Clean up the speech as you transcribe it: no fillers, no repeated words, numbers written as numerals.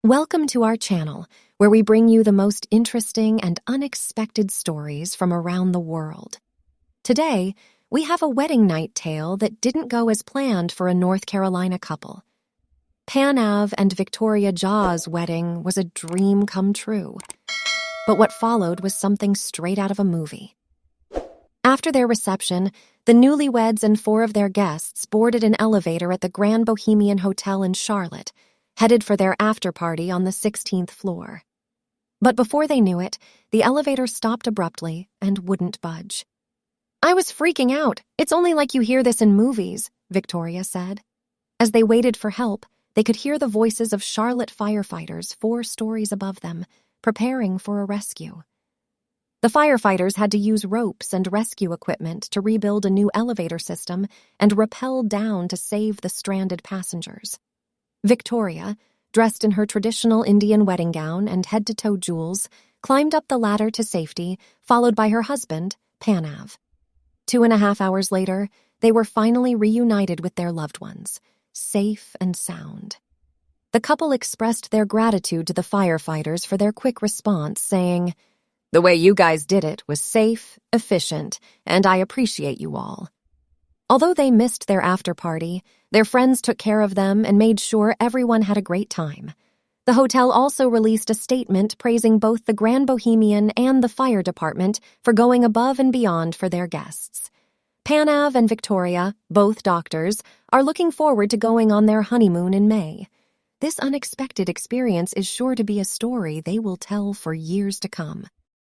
Welcome to our channel, where we bring you the most interesting and unexpected stories from around the world. Today, we have a wedding night tale that didn't go as planned for a North Carolina couple. Panav and Victoria Jaw's wedding was a dream come true. But what followed was something straight out of a movie. After their reception, the Newlyweds and 4 of their guests boarded an elevator at the Grand Bohemian Hotel in Charlotte, headed for their after-party on the 16th floor. But before they knew it, the elevator stopped abruptly and wouldn't budge. "I was freaking out. It's only like you hear this in movies," Victoria said. As they waited for help, they could hear the voices of Charlotte firefighters 4 stories above them, preparing for a rescue. The firefighters had to use ropes and rescue equipment to rebuild a new elevator system and rappel down to save the stranded passengers. Victoria, dressed in her traditional Indian wedding gown and head-to-toe jewels, climbed up the ladder to safety, followed by her husband, Panav. 2.5 hours later, they were finally reunited with their loved ones, safe and sound. The couple expressed their gratitude to the firefighters for their quick response, saying, "The way you guys did it was safe, efficient, and I appreciate you all." Although they missed their after-party, their friends took care of them and made sure everyone had a great time. The hotel also released a statement praising both the Grand Bohemian and the fire department for going above and beyond for their guests. Panav and Victoria, both doctors, are looking forward to going on their honeymoon in May. This unexpected experience is sure to be a story they will tell for years to come.